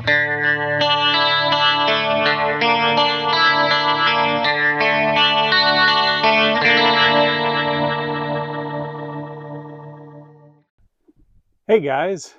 Hey guys,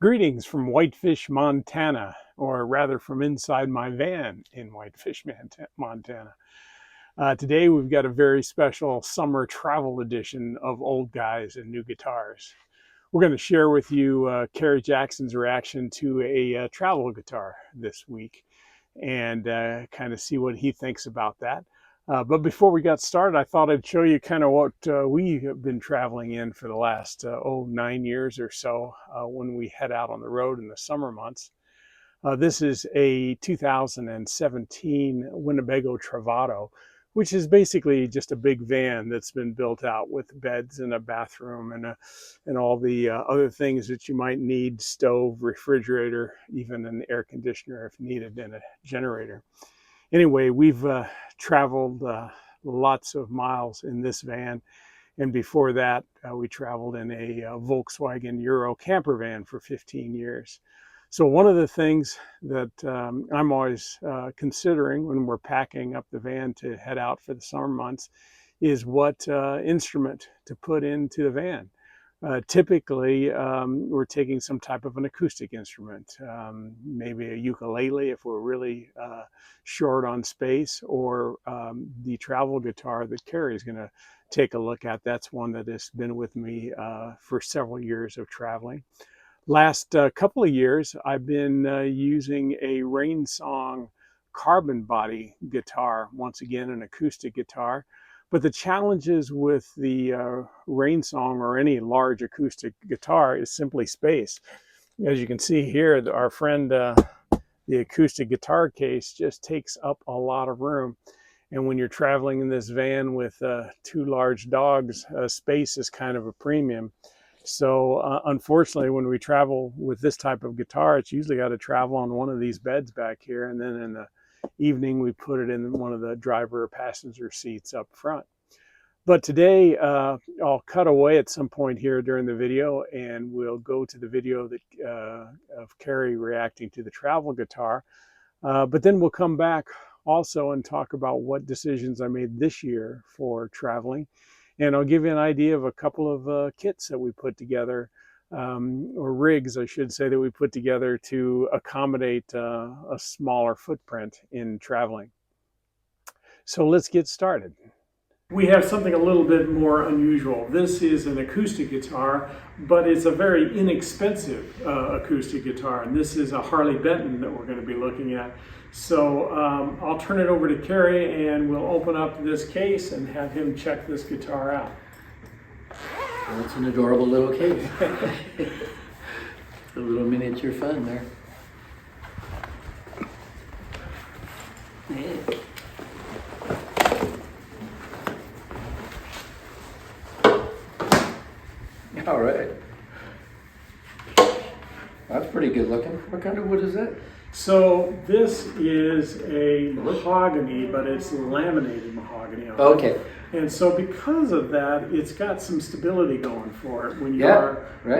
greetings from Whitefish, Montana, or rather from inside my van in Whitefish, Montana. Today we've got a very special summer travel edition of Old Guys and New Guitars. We're going to share with you Kerry Jackson's reaction to a travel guitar this week and kind of see what he thinks about that. But before we got started, I thought I'd show you kind of what we have been traveling in for the last 9 years or so when we head out on the road in the summer months. This is a 2017 Winnebago Travato, which is basically just a big van that's been built out with beds and a bathroom and all the other things that you might need: stove, refrigerator, even an air conditioner if needed, and a generator. Anyway, we've traveled lots of miles in this van, and before that we traveled in a Volkswagen Euro camper van for 15 years. So one of the things that I'm always considering when we're packing up the van to head out for the summer months is what instrument to put into the van. Typically, we're taking some type of an acoustic instrument, maybe a ukulele if we're really short on space, or the travel guitar that Kerry is going to take a look at. That's one that has been with me for several years of traveling. Last couple of years, I've been using a Rain Song carbon body guitar, once again an acoustic guitar. But the challenges with the Rain Song or any large acoustic guitar is simply space. As you can see here, our friend, the acoustic guitar case just takes up a lot of room. And when you're traveling in this van with two large dogs, space is kind of a premium. So unfortunately, when we travel with this type of guitar, it's usually got to travel on one of these beds back here, and then in the evening we put it in one of the driver or passenger seats up front. But today I'll cut away at some point here during the video, and we'll go to the video that of Kerry reacting to the travel guitar. But then we'll come back also and talk about what decisions I made this year for traveling. And I'll give you an idea of a couple of kits that we put together, or rigs, I should say, that we put together to accommodate a smaller footprint in traveling. So let's get started. We have something a little bit more unusual. This is an acoustic guitar, but it's a very inexpensive acoustic guitar. And this is a Harley Benton that we're going to be looking at. So I'll turn it over to Kerry and we'll open up this case and have him check this guitar out. Well, it's an adorable little case. A little miniature fun there. Yeah. All right. That's pretty good looking. What kind of wood is that? So this is a mahogany, but it's laminated mahogany. Okay. And so because of that, it's got some stability going for it when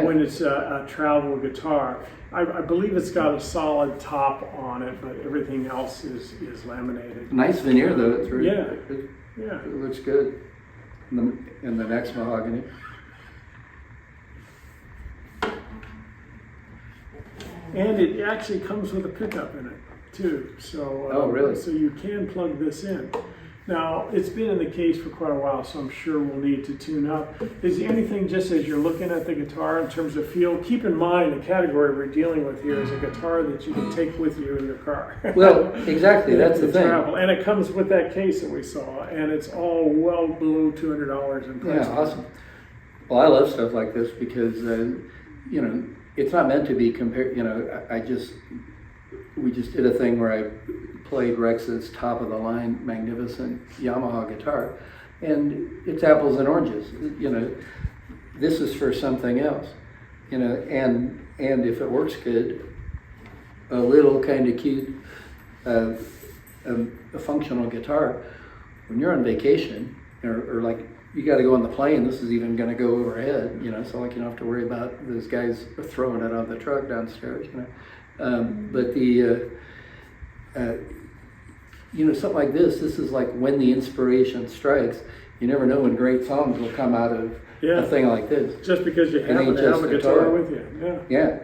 when it's a travel guitar. I believe it's got a solid top on it, but everything else is laminated. Nice veneer though. It's really, yeah. It looks good. In the next mahogany. And it actually comes with a pickup in it too. So, oh, really? So you can plug this in. Now, it's been in the case for quite a while, so I'm sure we'll need to tune up. Is there anything, just as you're looking at the guitar in terms of feel, keep in mind the category we're dealing with here is a guitar that you can take with you in your car. Well, exactly, that's the thing. Travel. And it comes with that case that we saw, and it's all well below $200 in price. Yeah, awesome. Well, I love stuff like this because, you know, it's not meant to be compared. You know, we just did a thing where I played Rex's top of the line, magnificent Yamaha guitar, and it's apples and oranges. You know, this is for something else. You know, and if it works good, a little kind of cute, a functional guitar. When you're on vacation, or like, you got to go on the plane. This is even going to go overhead, you know, so like you don't have to worry about those guys throwing it on the truck downstairs, you know. But something like this is like when the inspiration strikes. You never know when great songs will come out of a thing like this. Just because you happen to have a guitar with you. Yeah.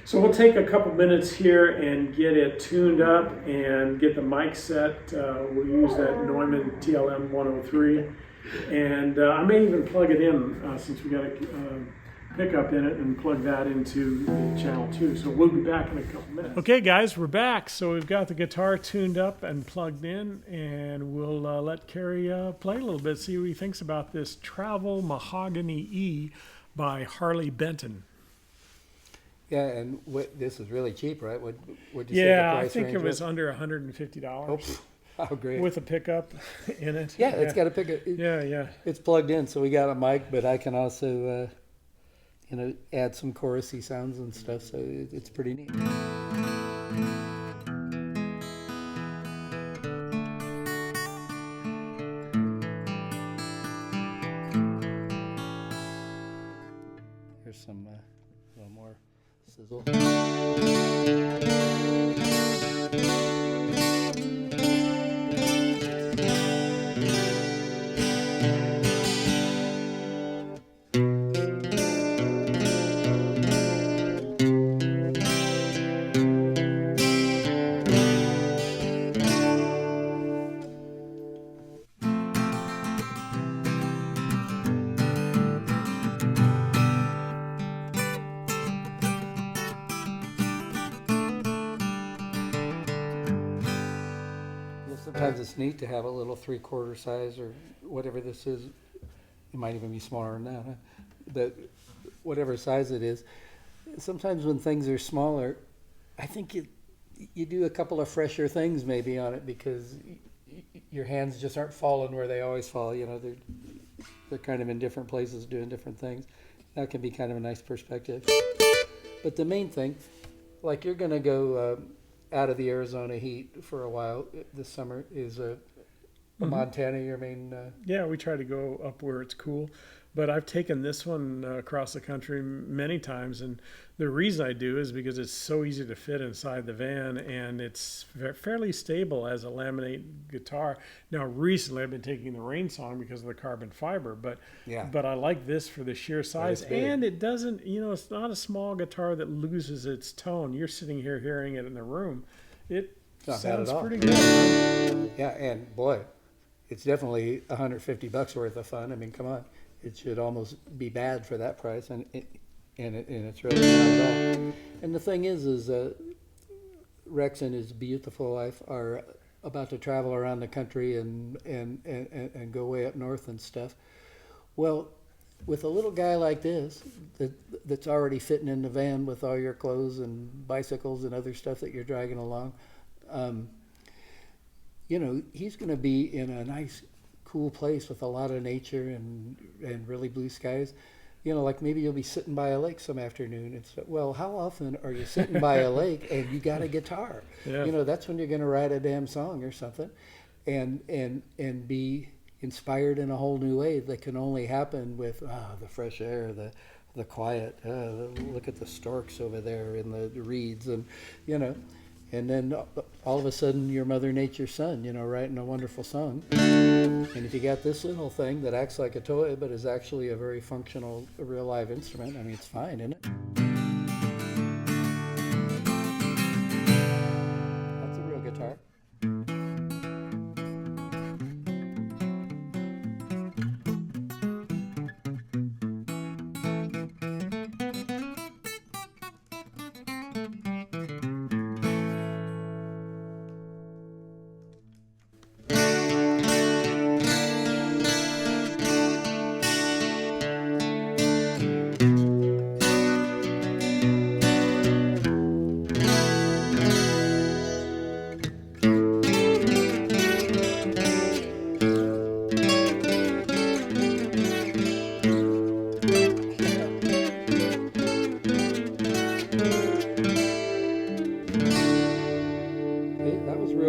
So we'll take a couple minutes here and get it tuned up and get the mic set. We'll use that Neumann TLM 103. And I may even plug it in since we got a pickup in it and plug that into the channel too. So we'll be back in a couple minutes. Okay guys, we're back. So we've got the guitar tuned up and plugged in, and we'll let Kerry play a little bit, see what he thinks about this Travel Mahogany E by Harley Benton. Yeah, and this is really cheap, right? What you say the price I think range it was under $150. Oh, great. With a pickup in it. Yeah, it's got a pickup. It's plugged in, so we got a mic, but I can also, add some chorusy sounds and stuff, so it's pretty neat. Here's some, a little more sizzle. Sometimes it's neat to have a little 3/4 size or whatever this is. It might even be smaller than that, huh? But whatever size it is, sometimes when things are smaller, I think you do a couple of fresher things maybe on it, because your hands just aren't falling where they always fall. They're kind of in different places doing different things. That can be kind of a nice perspective. But the main thing, like you're going to go out of the Arizona heat for a while this summer, is Montana your main? Yeah, we try to go up where it's cool. But I've taken this one across the country many times, and the reason I do is because it's so easy to fit inside the van, and it's fairly stable as a laminate guitar. Now, recently I've been taking the Rain Song because of the carbon fiber, but I like this for the sheer size, and it doesn't, it's not a small guitar that loses its tone. You're sitting here hearing it in the room. It sounds pretty good. Yeah, and boy, it's definitely $150 worth of fun. I mean, come on. It should almost be bad for that price, and it's really not at all. And the thing is Rex and his beautiful wife are about to travel around the country and go way up north and stuff. Well, with a little guy like this that's already fitting in the van with all your clothes and bicycles and other stuff that you're dragging along, he's going to be in a nice, cool place with a lot of nature and really blue skies. Like maybe you'll be sitting by a lake some afternoon. It's, well, how often are you sitting by a lake and you got a guitar? Yeah. That's when you're going to write a damn song or something, and be inspired in a whole new way that can only happen with the fresh air, the quiet. Look at the storks over there in the reeds, and and then all of a sudden you're Mother Nature's son, writing a wonderful song. And if you got this little thing that acts like a toy but is actually a very functional, real live instrument, I mean, it's fine, isn't it? That's a real guitar.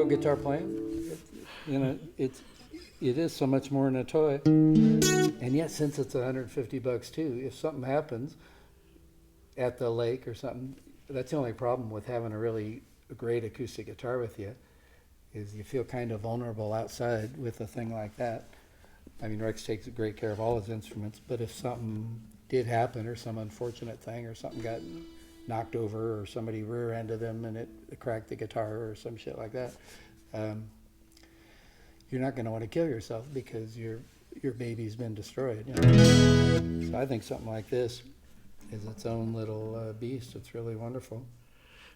Guitar playing, it is so much more than a toy, and yet since it's $150 too, if something happens at the lake or something, that's the only problem with having a really great acoustic guitar with you, is you feel kind of vulnerable outside with a thing like that. I mean, Rex takes great care of all his instruments, but if something did happen, or some unfortunate thing, or something got knocked over, or somebody rear-ended them and it cracked the guitar or some shit like that, you're not going to want to kill yourself because your baby's been destroyed. You know? So I think something like this is its own little beast. It's really wonderful.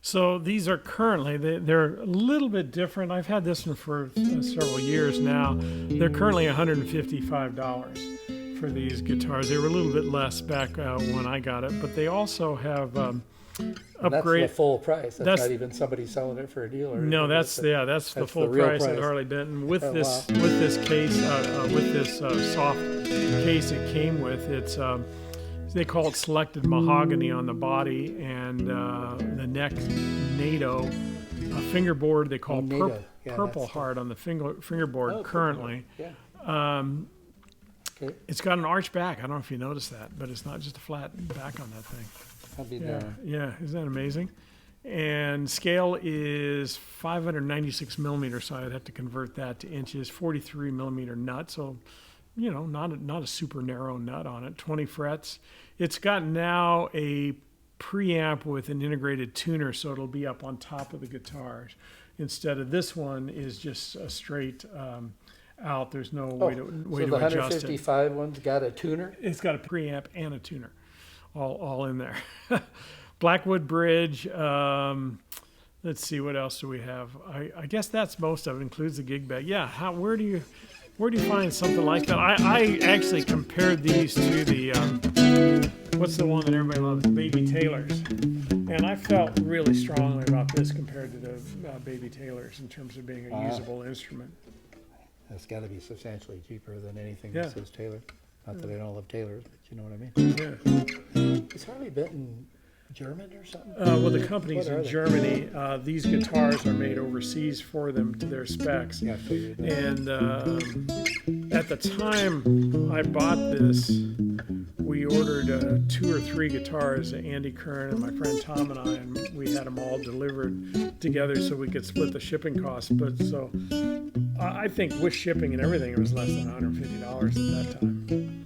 So these are currently, they're a little bit different. I've had this one for several years now. They're currently $155 for these guitars. They were a little bit less back when I got it, but they also have upgrade. That's the full price. That's not even somebody selling it for a deal. Or no, that's the full price at Harley Benton with this wow. with this case with this soft case it came with. It's they call it selected mahogany on the body, and the neck NATO fingerboard they call purple heart on the fingerboard currently. Yeah. Okay. It's got an arch back. I don't know if you noticed that, but it's not just a flat back on that thing. Yeah, isn't that amazing? And scale is 596 millimeters, so I'd have to convert that to inches. 43 millimeter nut, so you know, not a super narrow nut on it. 20 frets. It's got now a preamp with an integrated tuner, so it'll be up on top of the guitars. Instead of this one is just a straight out. There's no way to adjust it. So the 155 one's got a tuner? It's got a preamp and a tuner, all in there. Blackwood bridge. Let's see, what else do we have? I guess that's most of it. Includes the gig bag. Yeah. Where do you find something like that? I actually compared these to the what's the one that everybody loves, Baby Taylors, and I felt really strongly about this compared to the Baby Taylors in terms of being a usable instrument. That's got to be substantially cheaper than anything that says Taylor. Not that I don't love Taylors, but you know what I mean. Yeah. Is Harley Benton German or something? Well, the company's in Germany. These guitars are made overseas for them to their specs. Yeah, I figured that. And at the time I bought this, we ordered 2 or 3 guitars, Andy Kern and my friend Tom and I, and we had them all delivered together so we could split the shipping costs. But so I think with shipping and everything, it was less than $150 at that time.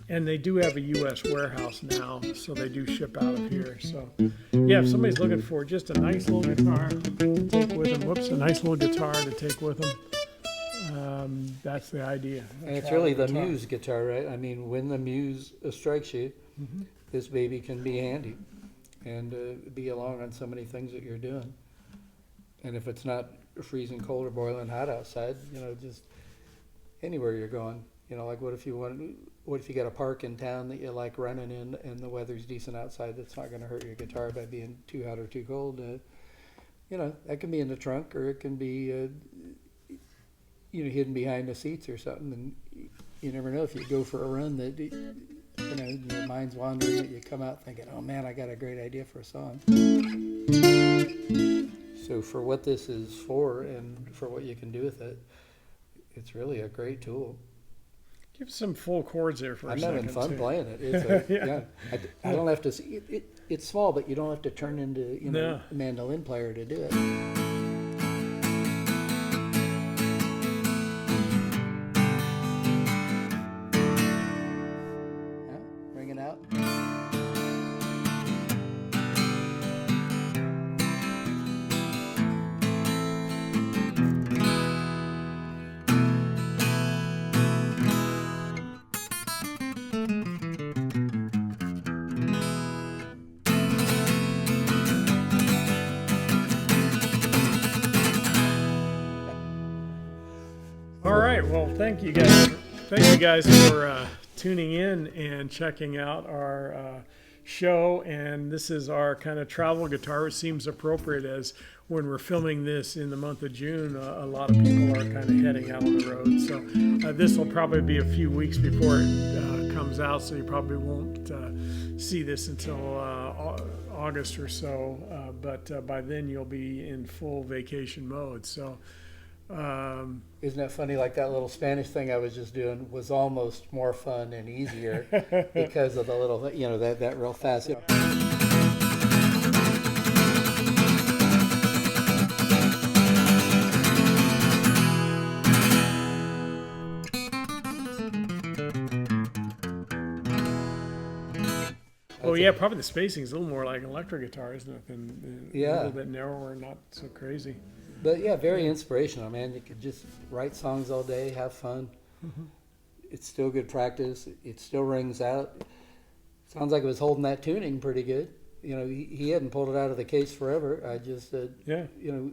And they do have a U.S. warehouse now, so they do ship out of here. So, yeah, if somebody's looking for just a nice little guitar to take with them, a nice little guitar to take with them, that's the idea. And it's really the Muse guitar, right? I mean, when the Muse strikes you, this baby can be handy and be along on so many things that you're doing. And if it's not freezing cold or boiling hot outside, you know, just anywhere you're going, you know, like what if you got a park in town that you like running in and the weather's decent outside, that's not going to hurt your guitar by being too hot or too cold. You know, that can be in the trunk, or it can be, you know, hidden behind the seats or something. And you never know, if you go for a run that, you know, your mind's wandering, that you come out thinking, oh man, I got a great idea for a song. So for what this is for and for what you can do with it, it's really a great tool. Give some full chords there for a I'm second. having fun playing it. It's I don't have to see it. It's small, but you don't have to turn into a mandolin player to do it. Yeah, bring it out. All right. Well, thank you guys. For tuning in and checking out our show. And this is our kind of travel guitar. It seems appropriate as when we're filming this in the month of June, a lot of people are kind of heading out on the road. So this will probably be a few weeks before it comes out. So you probably won't see this until August or so. But by then you'll be in full vacation mode. So. Isn't that funny? Like that little Spanish thing I was just doing was almost more fun and easier because of the little, you know, that real fast. yeah, probably the spacing is a little more like an electric guitar, isn't it? Than a Yeah. little bit narrower, not so crazy. But yeah, very inspirational, man. You could just write songs all day, have fun. It's still good practice. It still rings out. Sounds like it was holding that tuning pretty good. You know, he hadn't pulled it out of the case forever. I just, Yeah. you know,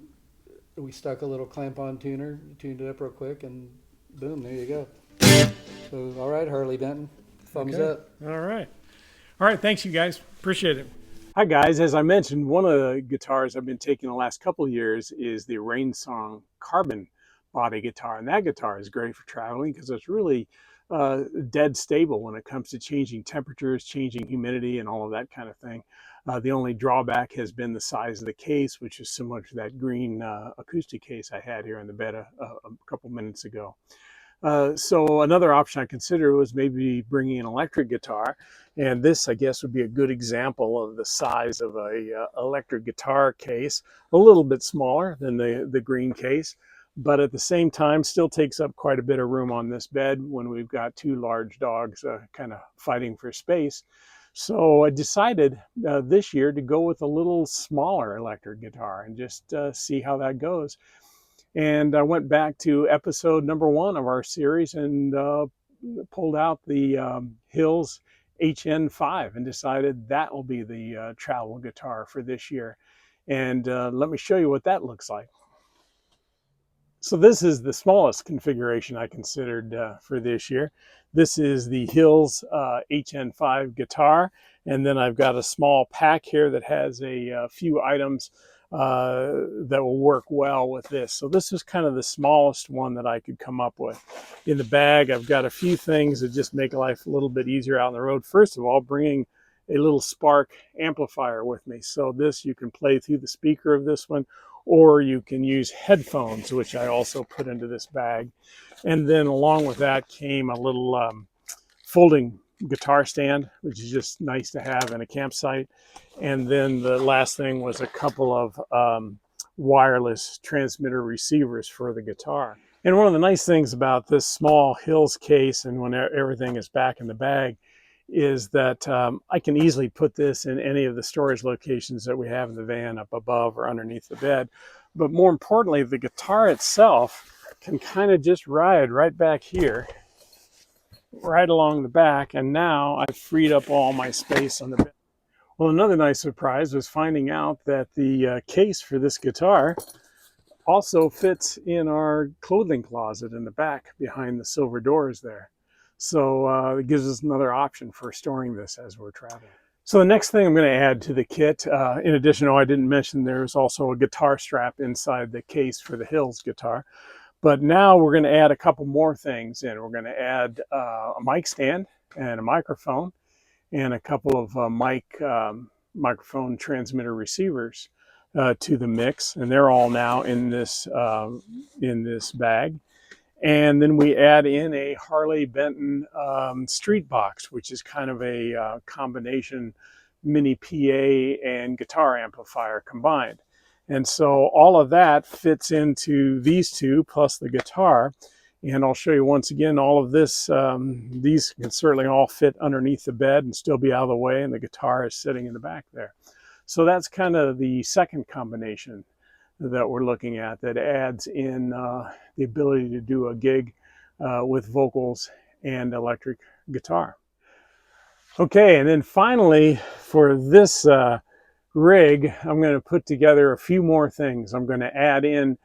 we stuck a little clamp-on tuner, tuned it up real quick, and boom, there you go. So, all right, Harley Benton, thumbs Okay. up. All right. All right. Thanks, you guys. Appreciate it. Hi, guys. As I mentioned, one of the guitars I've been taking the last couple of years is the Rain Song carbon body guitar. And that guitar is great for traveling because it's really dead stable when it comes to changing temperatures, changing humidity, and all of that kind of thing. The only drawback has been the size of the case, which is similar to that green acoustic case I had here in the bed a couple minutes ago. So another option I considered was maybe bringing an electric guitar, and this I guess would be a good example of the size of a electric guitar case, a little bit smaller than the green case, but at the same time still takes up quite a bit of room on this bed when we've got two large dogs kind of fighting for space. So I decided this year to go with a little smaller electric guitar and just see how that goes. And I went back to episode number 1 of our series and pulled out the Hils HN5 and decided that will be the travel guitar for this year. And let me show you what that looks like. So this is the smallest configuration I considered for this year. This is the Hils HN5 guitar. And then I've got a small pack here that has a few items that will work well with this. So this is kind of the smallest one that I could come up with. In the bag, I've got a few things that just make life a little bit easier out on the road. First of all, bringing a little Spark amplifier with me. So this, you can play through the speaker of this one, or you can use headphones, which I also put into this bag. And then along with that came a little folding guitar stand, which is just nice to have in a campsite. And then the last thing was a couple of wireless transmitter receivers for the guitar. And one of the nice things about this small Hils case, and when everything is back in the bag, is that I can easily put this in any of the storage locations that we have in the van, up above or underneath the bed. But more importantly, the guitar itself can kind of just ride right back here, right along the back, and now I've freed up all my space on the bed. Well, another nice surprise was finding out that the case for this guitar also fits in our clothing closet in the back behind the silver doors there. So it gives us another option for storing this as we're traveling. So the next thing I'm going to add to the kit, in addition, I didn't mention there's also a guitar strap inside the case for the Hils guitar. But now we're going to add a couple more things in. We're going to add a mic stand and a microphone and a couple of microphone transmitter receivers to the mix. And they're all now in this bag. And then we add in a Harley Benton street box, which is kind of a combination mini PA and guitar amplifier combined. And so all of that fits into these two plus the guitar. And I'll show you once again, all of this, these can certainly all fit underneath the bed and still be out of the way, and the guitar is sitting in the back there. So that's kind of the second combination that we're looking at that adds in the ability to do a gig with vocals and electric guitar. Okay, and then finally for this rig, I'm going to put together a few more things. I'm going to add in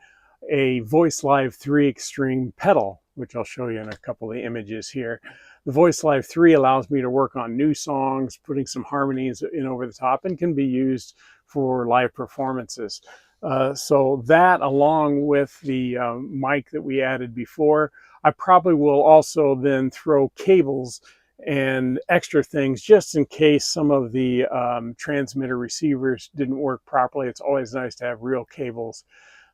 a Voice Live 3 Extreme pedal, which I'll show you in a couple of images here. The Voice Live 3 allows me to work on new songs, putting some harmonies in over the top, and can be used for live performances. So that, along with the mic that we added before, I probably will also then throw cables and extra things just in case some of the transmitter receivers didn't work properly. It's always nice to have real cables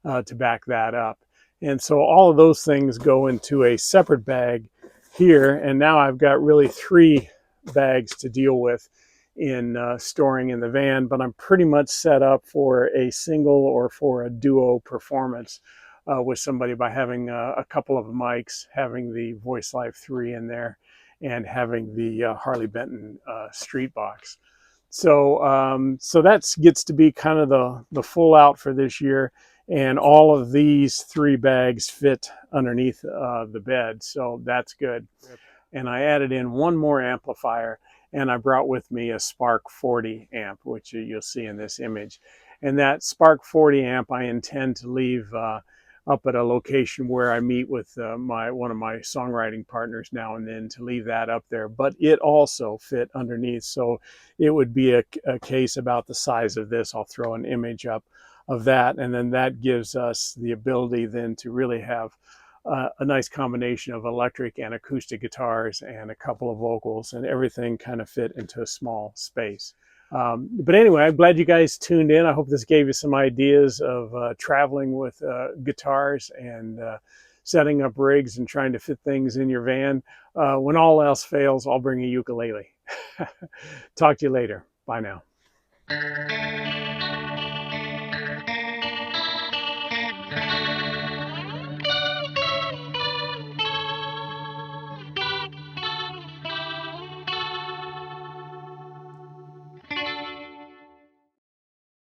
to back that up. And so all of those things go into a separate bag here. And now I've got really 3 bags to deal with in storing in the van, but I'm pretty much set up for a single or for a duo performance with somebody by having a couple of mics, having the Voice Live 3 in there, and having the Harley Benton street box. So that gets to be kind of the full out for this year. And all of these 3 bags fit underneath the bed. So that's good. And I added in one more amplifier, and I brought with me a Spark 40 amp, which you'll see in this image. And that Spark 40 amp I intend to leave up at a location where I meet with one of my songwriting partners now and then, to leave that up there. But it also fit underneath, so it would be a case about the size of this. I'll throw an image up of that, and then that gives us the ability then to really have a nice combination of electric and acoustic guitars and a couple of vocals, and everything kind of fit into a small space. But anyway, I'm glad you guys tuned in. I hope this gave you some ideas of traveling with guitars and setting up rigs and trying to fit things in your van. When all else fails, I'll bring a ukulele. Talk to you later. Bye now.